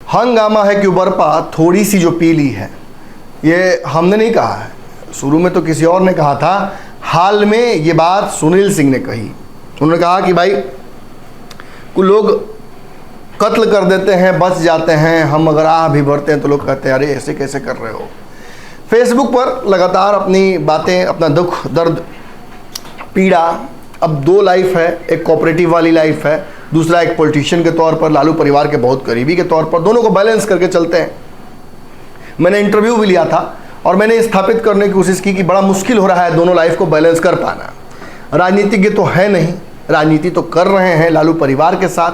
हंगामा है कि बरपा थोड़ी सी जो पीली है, ये हमने नहीं कहा है, शुरू में तो किसी और ने कहा था। हाल में ये बात सुनील सिंह ने कही। उन्होंने कहा कि भाई कुछ लोग कत्ल कर देते हैं, बच जाते हैं, हम अगर आह भी भरते हैं तो लोग कहते हैं अरे ऐसे कैसे कर रहे हो। फेसबुक पर लगातार अपनी बातें, अपना दुख दर्द पीड़ा, अब दो लाइफ है, एक कोऑपरेटिव वाली लाइफ है, दूसरा एक पॉलिटिशियन के तौर पर, लालू परिवार के बहुत करीबी के तौर पर, दोनों को बैलेंस करके चलते हैं। मैंने इंटरव्यू भी लिया था और मैंने स्थापित करने की कोशिश की कि बड़ा मुश्किल हो रहा है दोनों लाइफ को बैलेंस कर पाना। राजनीतिज्ञ तो है नहीं, राजनीति तो कर रहे हैं लालू परिवार के साथ,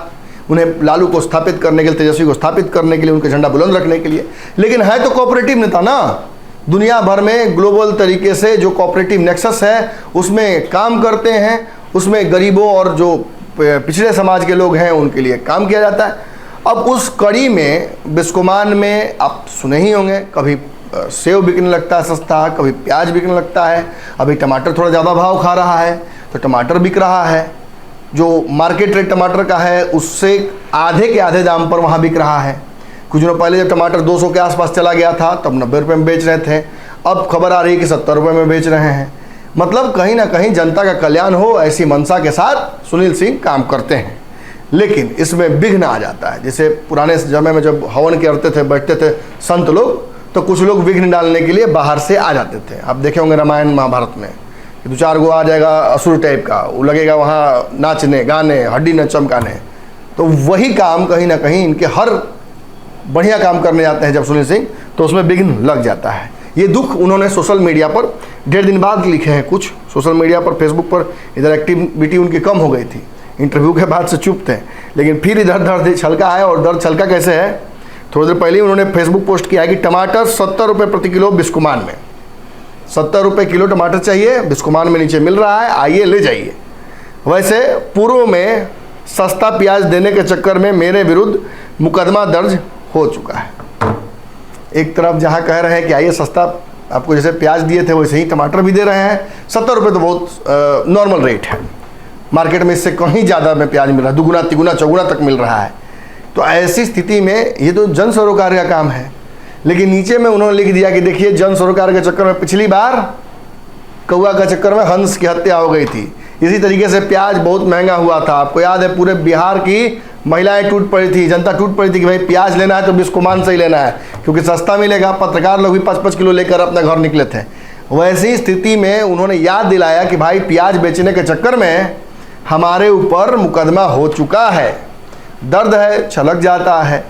उन्हें लालू को स्थापित करने के लिए, तेजस्वी को स्थापित करने के लिए, उनके झंडा बुलंद रखने के लिए, लेकिन है तो कोऑपरेटिव नेता ना। दुनिया भर में ग्लोबल तरीके से जो कोऑपरेटिव नेक्सस है उसमें काम करते हैं, उसमें गरीबों और जो पिछड़े समाज के लोग हैं उनके लिए काम किया जाता है। अब उस कड़ी में बिस्कोमान में आप सुने ही होंगे, कभी सेव बिकने लगता है सस्ता, कभी प्याज बिकने लगता है, अभी टमाटर थोड़ा ज़्यादा भाव खा रहा है तो टमाटर बिक रहा है, जो मार्केट रेट टमाटर का है उससे आधे के आधे दाम पर वहाँ बिक रहा है। कुछ दिनों पहले जब टमाटर 200 के आसपास चला गया था तब 90 रुपये में बेच रहे थे, अब खबर आ रही है कि 70 रुपये में बेच रहे हैं। मतलब कहीं ना कहीं जनता का कल्याण हो ऐसी मंशा के साथ सुनील सिंह काम करते हैं, लेकिन इसमें विघ्न आ जाता है। जैसे पुराने समय में जब हवन करते थे, बैठते थे संत लोग, तो कुछ लोग विघ्न डालने के लिए बाहर से आ जाते थे। आप देखे होंगे रामायण महाभारत में कि 2-4 गो आ जाएगा असुर टाइप का, वो लगेगा वहाँ नाचने गाने, हड्डी न चमकाने। तो वही काम कहीं ना कहीं इनके हर बढ़िया काम करने जाते हैं जब सुनील सिंह, तो उसमें विघ्न लग जाता है। ये दुख उन्होंने सोशल मीडिया पर 1.5 दिन बाद लिखे हैं। कुछ सोशल मीडिया पर, फेसबुक पर इधर एक्टिविटी उनकी कम हो गई थी, इंटरव्यू के बाद से चुप थे, लेकिन फिर इधर दर्द छलका है। और दर्द छलका कैसे है, थोड़ी देर पहले उन्होंने फेसबुक पोस्ट किया है कि टमाटर 70 रुपये प्रति किलो बिस्कुमान में, 70 रुपये किलो टमाटर चाहिए, बिस्कुमान में नीचे मिल रहा है, आइए ले जाइए। वैसे पूर्व में सस्ता प्याज देने के चक्कर में मेरे विरुद्ध मुकदमा दर्ज हो चुका है। एक तरफ जहां कह रहे हैं कि आइए सस्ता, आपको जैसे प्याज दिए थे वैसे ही टमाटर भी दे रहे हैं, 70 रुपये तो बहुत नॉर्मल रेट है, मार्केट में इससे कहीं ज़्यादा में प्याज मिल रहा है, दुगुना तिगुना चौगुना तक मिल रहा है। तो ऐसी स्थिति में ये तो जन सरोकार का काम है, लेकिन नीचे में उन्होंने लिख दिया कि देखिए जन सरोकार के चक्कर में पिछली बार कौआ के चक्कर में हंस की हत्या हो गई थी। इसी तरीके से प्याज बहुत महंगा हुआ था, आपको याद है, पूरे बिहार की महिलाएं टूट पड़ी थी, जनता टूट पड़ी थी कि भाई प्याज लेना है तो बिस्कुमान से ही लेना है क्योंकि सस्ता मिलेगा। पत्रकार लोग भी 5-5 किलो लेकर अपने घर निकले थे। वैसी स्थिति में उन्होंने याद दिलाया कि भाई प्याज बेचने के चक्कर में हमारे ऊपर मुकदमा हो चुका है। दर्द है, छलक जाता है,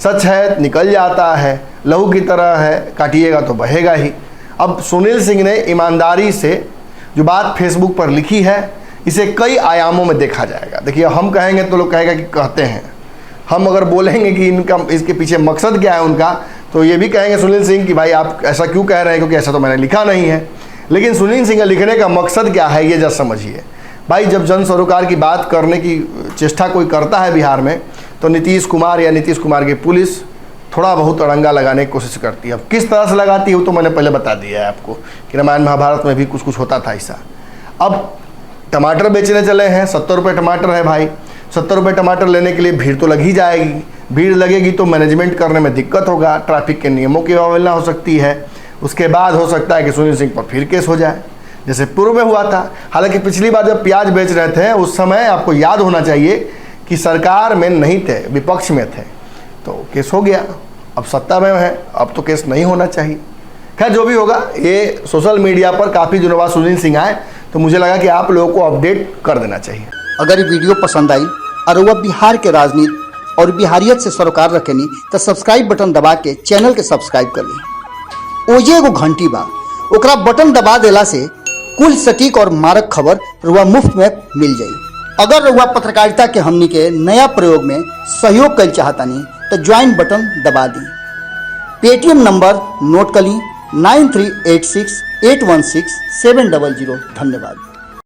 सच है, निकल जाता है, लहू की तरह है, काटिएगा तो बहेगा ही। अब सुनील सिंह ने ईमानदारी से जो बात फेसबुक पर लिखी है, इसे कई आयामों में देखा जाएगा। देखिए, हम कहेंगे तो लोग कहेगा कि कहते हैं, हम अगर बोलेंगे कि इनका इसके पीछे मकसद क्या है उनका, तो ये भी कहेंगे सुनील सिंह कि भाई आप ऐसा क्यों कह रहे हैं, क्योंकि ऐसा तो मैंने लिखा नहीं है। लेकिन सुनील सिंह का लिखने का मकसद क्या है ये जरा समझिए। भाई जब जन सरोकार की बात करने की चेष्टा कोई करता है बिहार में, तो नीतीश कुमार या नीतीश कुमार की पुलिस थोड़ा बहुत अड़ंगा लगाने की कोशिश करती है। अब किस तरह से लगाती है वो तो मैंने पहले बता दिया है आपको कि रामायण महाभारत में भी कुछ कुछ होता था ऐसा। अब टमाटर बेचने चले हैं, 70 रुपये टमाटर है भाई, 70 रुपये टमाटर लेने के लिए भीड़ तो लग ही जाएगी। भीड़ लगेगी तो मैनेजमेंट करने में दिक्कत होगा, ट्रैफिक के नियमों की अवहेलना हो सकती है। उसके बाद हो सकता है कि सुनील सिंह पर फिर केस हो जाए, जैसे पूर्व में हुआ था। हालांकि पिछली बार जब प्याज बेच रहे थे उस समय आपको याद होना चाहिए कि सरकार में नहीं थे, विपक्ष में थे, तो केस हो गया। अब सत्ता में है, अब तो केस नहीं होना चाहिए। खैर जो भी होगा, ये सोशल मीडिया पर काफ़ी दिनों बाद सुनील सिंह आए तो मुझे लगा कि आप लोगों को अपडेट कर देना चाहिए। अगर ये वीडियो पसंद आई और वह बिहार के राजनीति और बिहारियत से सरोकार रखेनी तो सब्सक्राइब बटन दबा के चैनल के सब्सक्राइब कर ली। ओजे एगो घंटी बा, ओकरा बटन दबा देला से कुल सटीक और मारक खबर रुआ मुफ्त में मिल जाई। अगर रुआ पत्रकारिता के हमनी के नया प्रयोग में सहयोग कर चाहतानी तो ज्वाइन बटन दबा दी। पेटीएम नंबर नोट कर ली 9386816700। धन्यवाद।